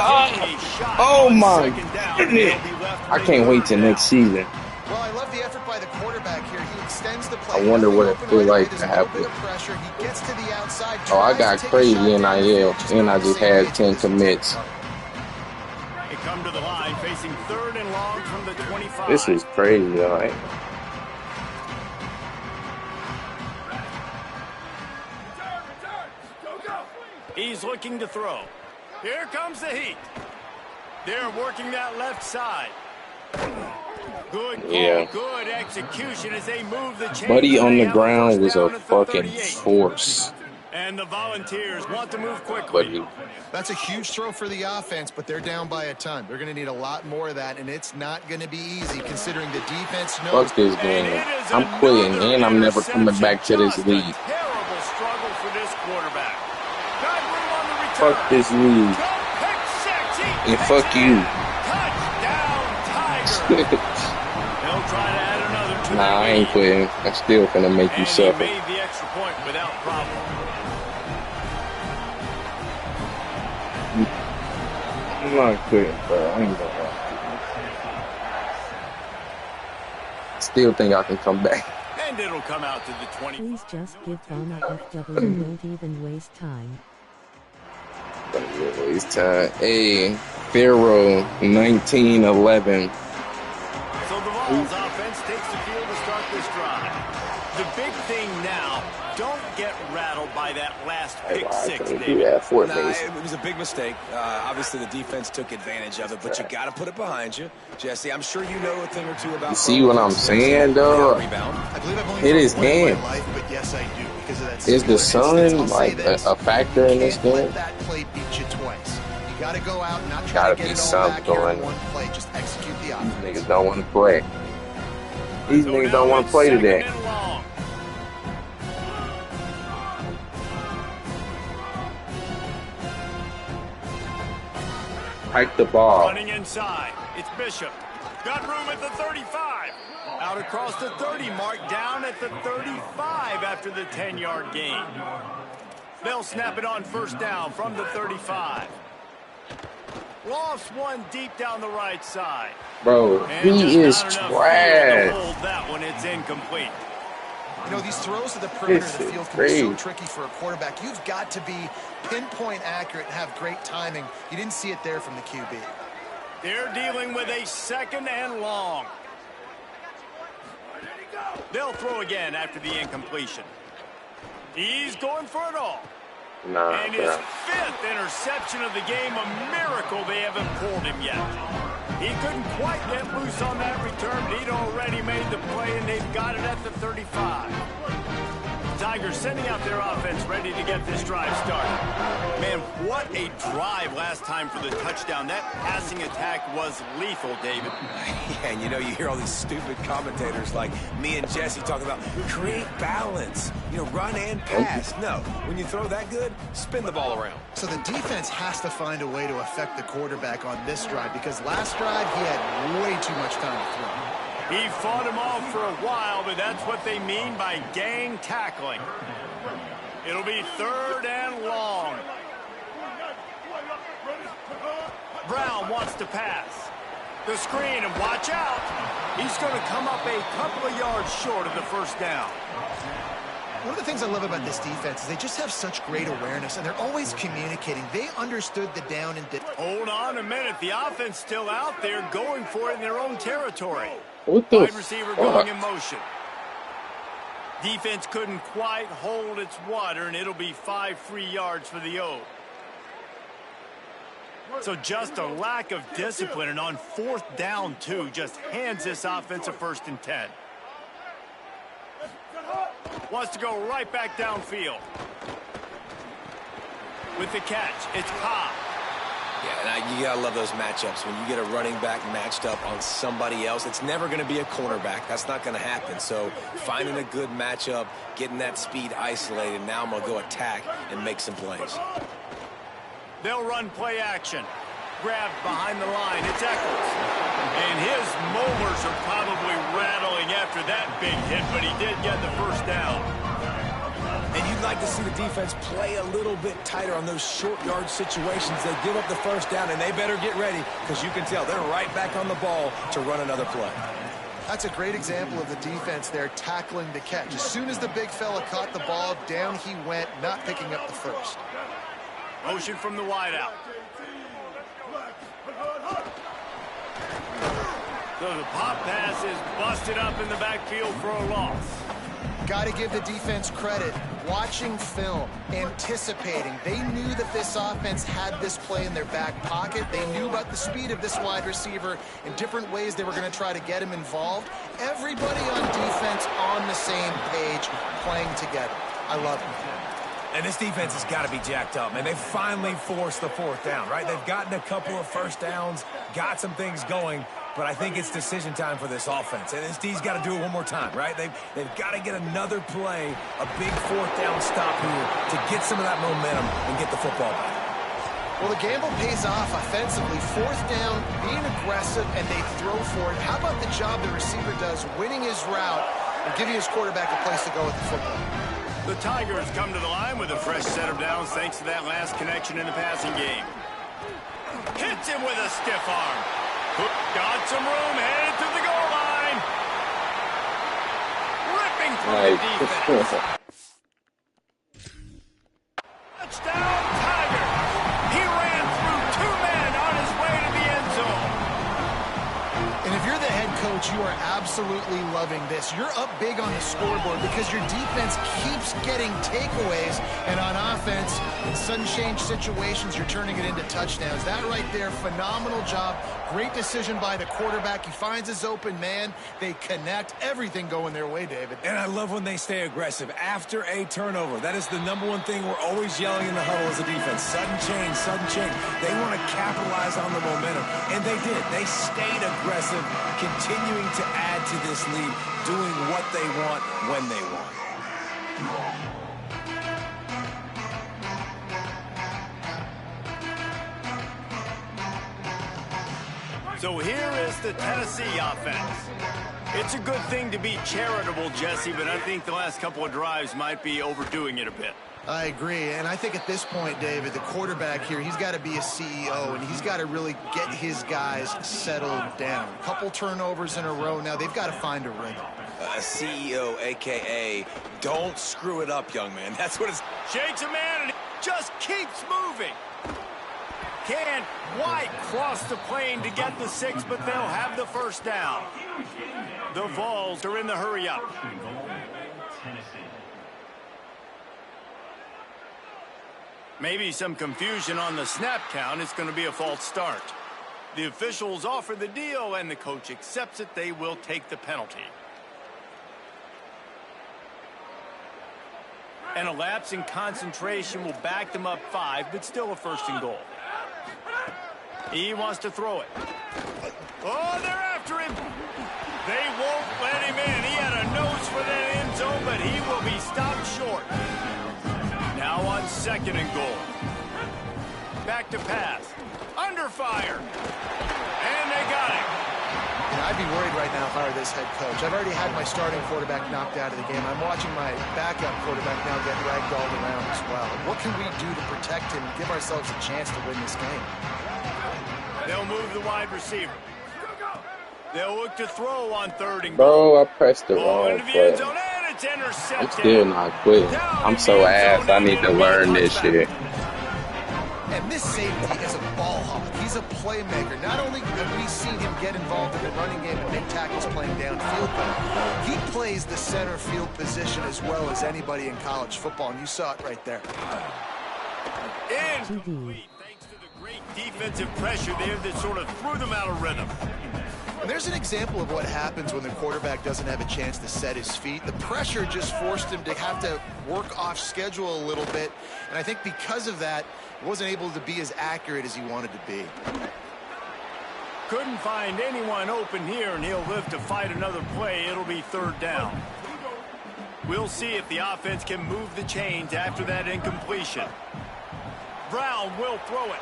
Oh my goodness. I can't wait till next season. Well, I love the effort by the quarterback here. He extends the play. I wonder what it feels like to have it. He gets to the outside. Oh, I got crazy NIL, and I just had 10 commits. They come to the line facing 3rd and long from the 25. This is crazy, though. Right? He's looking to throw. Here comes the heat. They're working that left side. Good call, good execution as they move the chains. Buddy on the ground was a fucking force. And the Volunteers want to move quickly. That's a huge throw for the offense, but they're down by a ton. They're going to need a lot more of that, and it's not going to be easy considering the defense knows. Fuck this game. I'm quitting, and I'm never coming back to this league. Terrible struggle for this quarterback. Fuck this league. And fuck you. Nah, I ain't quitting. I'm still gonna make you suffer. He made the extra point without problem. I'm not quitting, bro. I ain't gonna still think I can come back. And it'll come out to the 20. Please just give Donna FW. Don't even waste time. Don't waste time. Hey, Pharaoh, 19-11. So the Vols offense takes the field to start this drive. The big thing now, don't get rattled by that last pick six, David. It was a big mistake. Obviously, the defense took advantage of it, but you got to put it behind you. Jesse, I'm sure you know a thing or two about. You see what I'm saying, though? Hit his hand. But yes, I do, because of that. Is the sun like a factor in this game? That play beat you twice. You got to go out and not try to get it all back here in one play. Just execute the offense. These niggas don't want to play. These niggas don't want to play today. Hike the ball. Running inside. It's Bishop. Got room at the 35. Out across the 30 mark. Down at the 35 after the 10-yard gain. They'll snap it on first down from the 35. Lofts one deep down the right side. Bro, he is trash. That one, it's incomplete. You know, these throws to the perimeter of the field can be so tricky for a quarterback. You've got to be pinpoint accurate and have great timing. You didn't see it there from the QB. They're dealing with a 2nd and long. They'll throw again after the incompletion. He's going for it all. And his 5th interception of the game, a miracle they haven't pulled him yet. He couldn't quite get loose on that return, but he'd already made the play, and they've got it at the 35. Tigers sending out their offense ready to get this drive started. Man, what a drive last time for the touchdown. That passing attack was lethal, David. Yeah, and you know, you hear all these stupid commentators like me and Jesse talking about create balance, you know, run and pass. No, when you throw that good, spin the ball around. So the defense has to find a way to affect the quarterback on this drive, because last drive he had way too much time to throw. He fought him off for a while, but that's what they mean by gang tackling. It'll be 3rd and long. Brown wants to pass. The screen, and watch out. He's going to come up a couple of yards short of the first down. One of the things I love about this defense is they just have such great awareness, and they're always communicating. They understood the down and hold on a minute. The offense still out there going for it in their own territory. What the wide receiver going in motion. Defense couldn't quite hold its water, and it'll be 5 free yards for the O. So just a lack of discipline, and on 4th down, too, just hands this offense a 1st and 10. Wants to go right back downfield. With the catch, it's Cobb. Yeah, you got to love those matchups. When you get a running back matched up on somebody else, it's never going to be a cornerback. That's not going to happen. So finding a good matchup, getting that speed isolated, now I'm going to go attack and make some plays. They'll run play action. Grabbed behind the line. It's Eccles. And his molars are probably rattling after that big hit, but he did get the 1st down. And you'd like to see the defense play a little bit tighter on those short yard situations. They give up the 1st down, and they better get ready because you can tell they're right back on the ball to run another play. That's a great example of the defense there tackling the catch. As soon as the big fella caught the ball, down he went, not picking up the 1st. Motion from the wideout. So the pop pass is busted up in the backfield for a loss. Got to give the defense credit. Watching film, anticipating. They knew that this offense had this play in their back pocket. They knew about the speed of this wide receiver and different ways they were going to try to get him involved. Everybody on defense on the same page, playing together. I love it. And this defense has got to be jacked up, man. They finally forced the 4th down, right? They've gotten a couple of 1st downs, got some things going, but I think it's decision time for this offense. And this D's got to do it one more time, right? They've got to get another play, a big 4th down stop here to get some of that momentum and get the football back. Well, the gamble pays off offensively. 4th down, being aggressive, and they throw for it. How about the job the receiver does, winning his route and giving his quarterback a place to go with the football? The Tigers come to the line with a fresh set of downs thanks to that last connection in the passing game. Hits him with a stiff arm. Got some room, headed to the goal line. Ripping through the defense. Touchdown, Tigers. He ran through 2 men on his way to the end zone. And if you're the head coach, you are absolutely loving this. You're up big on the scoreboard because your defense keeps getting takeaways, and on offense, in sudden change situations, you're turning it into touchdowns. That right there, phenomenal job. Great decision by the quarterback. He finds his open man. They connect. Everything going their way, David. And I love when they stay aggressive after a turnover. That is the #1 thing we're always yelling in the huddle as a defense. Sudden change, sudden change. They want to capitalize on the momentum, and they did. They stayed aggressive, continuing to add to this lead, doing what they want when they want. So here is the Tennessee offense. It's a good thing to be charitable, Jesse, but I think the last couple of drives might be overdoing it a bit. I agree, and I think at this point, David, the quarterback here, he's got to be a CEO, and he's got to really get his guys settled down. A couple turnovers in a row now. They've got to find a rhythm. CEO, a.k.a. don't screw it up, young man. That's what it's... Shakes a man, and it just keeps moving. Can't quite cross the plane to get the 6, but they'll have the 1st down. The Vols are in the hurry-up. Maybe some confusion on the snap count. It's going to be a false start. The officials offer the deal, and the coach accepts it. They will take the penalty. And a lapse in concentration will back them up 5, but still a 1st and goal. He wants to throw it. Oh, they're after him. They won't let him in. He had a nose for that end zone, but he will be stopped short. Now on 2nd and goal. Back to pass. Under fire. And they got him. I'd be worried right now if I were this head coach. I've already had my starting quarterback knocked out of the game. I'm watching my backup quarterback now get ragdolled around as well. What can we do to protect him and give ourselves a chance to win this game? They'll move the wide receiver. They'll look to throw on 3rd and Bro, goal. I pressed the wrong into the end button. zone, and it's intercepted. I'm still not quitting. I'm so ass. I need to learn this shit. And this safety is a ball hawk. He's a playmaker. Not only have we seen him get involved in the running game and make tackles playing downfield, but he plays the center field position as well as anybody in college football, and you saw it right there. Incomplete, thanks to the great defensive pressure there that sort of threw them out of rhythm. And there's an example of what happens when the quarterback doesn't have a chance to set his feet. The pressure just forced him to have to work off schedule a little bit, and I think because of that, he wasn't able to be as accurate as he wanted to be. Couldn't find anyone open here, and he'll live to fight another play. It'll be third down. We'll see if the offense can move the chains after that incompletion. Brown will throw it.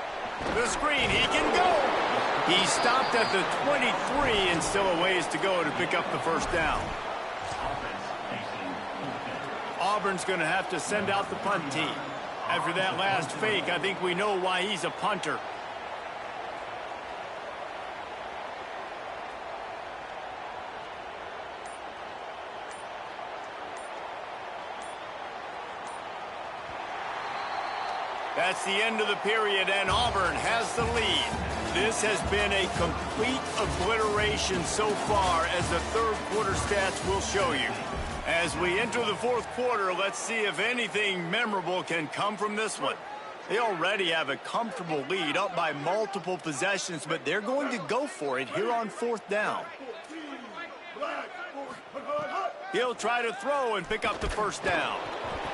The screen, he can go. He stopped at the 23 and still a ways to go to pick up the first down. Auburn's going to have to send out the punt team. After that last fake, I think we know why he's a punter. That's the end of the period, and Auburn has the lead. This has been a complete obliteration so far, as the third quarter stats will show you. As we enter the fourth quarter, let's see if anything memorable can come from this one. They already have a comfortable lead, up by multiple possessions, but they're going to go for it here on fourth down. He'll try to throw and pick up the first down.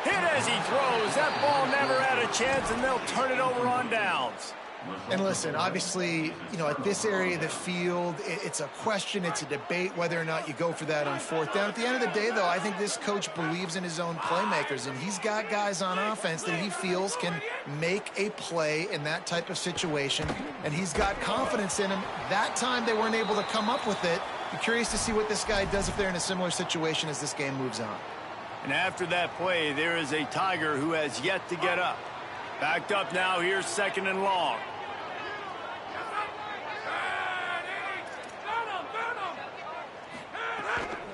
Hit as he throws. That ball never had a chance, and they'll turn it over on downs. And listen, obviously, at this area of the field, it's a question, it's a debate whether or not you go for that on fourth down. At the end of the day, though, I think this coach believes in his own playmakers, and he's got guys on offense that he feels can make a play in that type of situation, and he's got confidence in him. That time they weren't able to come up with it. Be curious to see what this guy does if they're in a similar situation as this game moves on. And after that play, there is a Tiger who has yet to get up. Backed up now, here's second and long.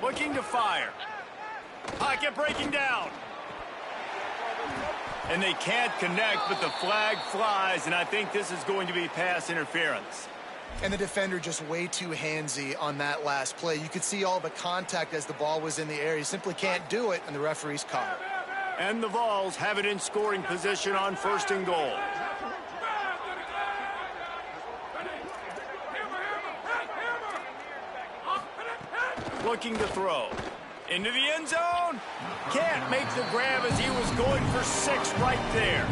Looking to fire. Pocket breaking down. And they can't connect, but the flag flies, and I think this is going to be pass interference. And the defender just way too handsy on that last play. You could see all the contact as the ball was in the air. He simply can't do it, and the referee's caught it. And the Vols have it in scoring position on first and goal. Looking to throw. Into the end zone. Can't make the grab as he was going for 6 right there.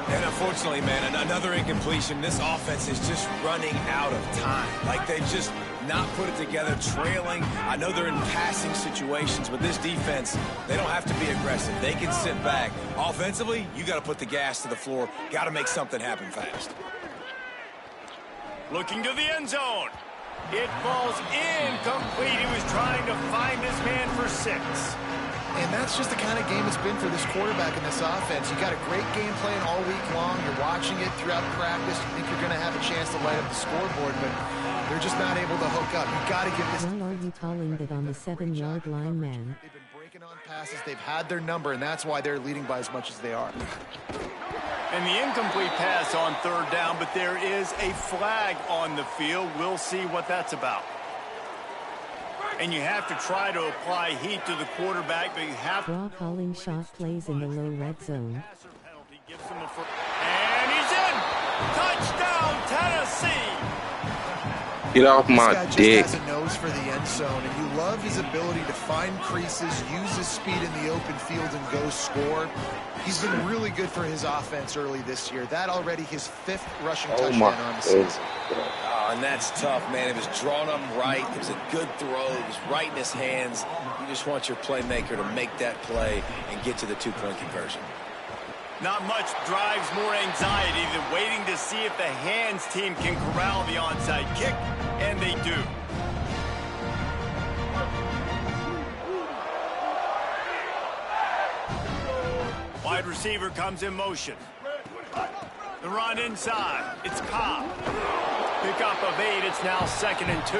And unfortunately, man, another incompletion. This offense is just running out of time. Like, they've just not put it together, trailing. I know they're in passing situations, but this defense, they don't have to be aggressive. They can sit back. Offensively, you got to put the gas to the floor. Got to make something happen fast. Looking to the end zone. It falls incomplete. He was trying to find his man for 6. And that's just the kind of game it's been for this quarterback in this offense. You got a great game plan all week long. You're watching it throughout practice. You think you're going to have a chance to light up the scoreboard, but they're just not able to hook up. You got to give this. Why are you calling that on the 7-yard line, man? They've been breaking on passes. They've had their number, and that's why they're leading by as much as they are. And the incomplete pass on third down, but there is a flag on the field. We'll see what that's about. And you have to try to apply heat to the quarterback, but you have Draw calling shot plays in the low red zone. And he's in! Touchdown, Tennessee! Get off my dick. This guy just has a nose for the end zone, and you love his ability to find creases, use his speed in the open field, and go score. He's been really good for his offense early this year. That already his 5th rushing touchdown on the season. And that's tough, man. It was drawn up right. It was a good throw. It was right in his hands. You just want your playmaker to make that play and get to the 2-point conversion. Not much drives more anxiety than waiting to see if the hands team can corral the onside kick, and they do. Wide receiver comes in motion. The run inside. It's Cobb. Pick up of 8. It's now 2nd and 2.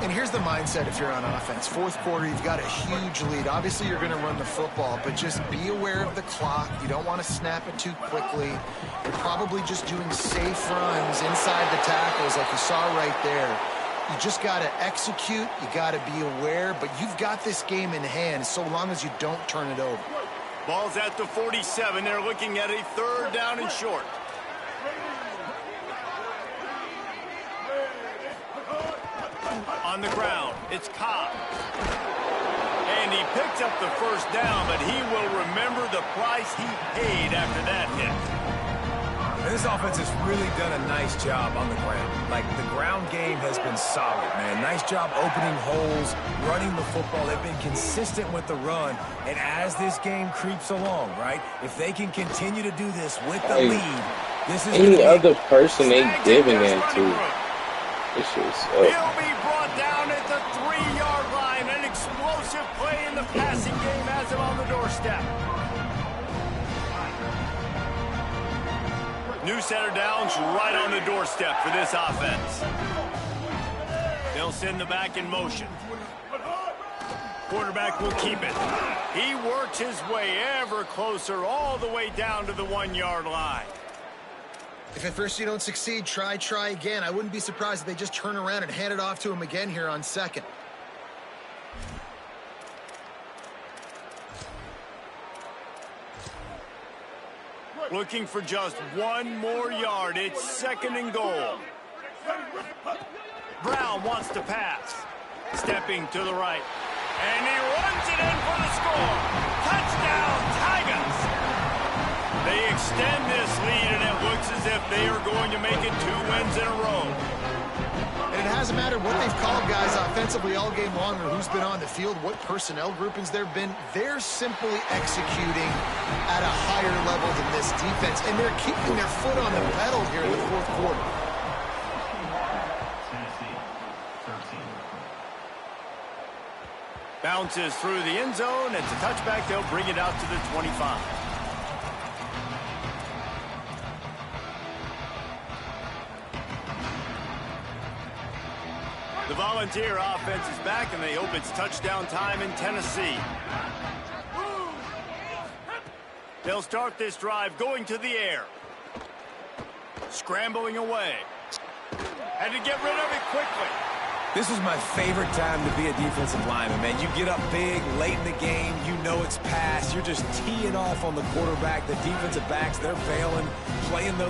And here's the mindset if you're on offense. Fourth quarter, you've got a huge lead. Obviously, you're going to run the football, but just be aware of the clock. You don't want to snap it too quickly. You're probably just doing safe runs inside the tackles like you saw right there. You just got to execute. You got to be aware, but you've got this game in hand so long as you don't turn it over. Ball's at the 47. They're looking at a 3rd down and short. On the ground, it's Cobb. And he picked up the 1st down, but he will remember the price he paid after that hit. This offense has really done a nice job on the ground. Like, the ground game has been solid, man. Nice job opening holes, running the football. They've been consistent with the run. And as this game creeps along, right, if they can continue to do this with the lead, this is any other person they giving that to. This is He'll be brought down at the 3-yard line. An explosive play in the passing game has him on the doorstep. New center downs right on the doorstep for this offense. They'll send the back in motion. Quarterback will keep it. He works his way ever closer all the way down to the 1-yard line. If at first you don't succeed, try again. I wouldn't be surprised if they just turn around and hand it off to him again here on 2nd. Looking for just 1 more yard. It's 2nd and goal. Brown wants to pass. Stepping to the right. And he runs it in for the score. Touchdown, Tigers! They extend this lead, and it looks as if they are going to make it 2 wins in a row. And it hasn't mattered what they've called guys offensively all game long or who's been on the field, what personnel groupings there have been. They're simply executing at a higher level than this defense, and they're keeping their foot on the pedal here in the 4th quarter. Bounces through the end zone. It's a touchback. They'll bring it out to the 25. The Volunteer offense is back, and they hope it's touchdown time in Tennessee. They'll start this drive going to the air. Scrambling away. Had to get rid of it quickly. This is my favorite time to be a defensive lineman, man. You get up big, late in the game, you know it's past. You're just teeing off on the quarterback. The defensive backs, they're bailing, playing those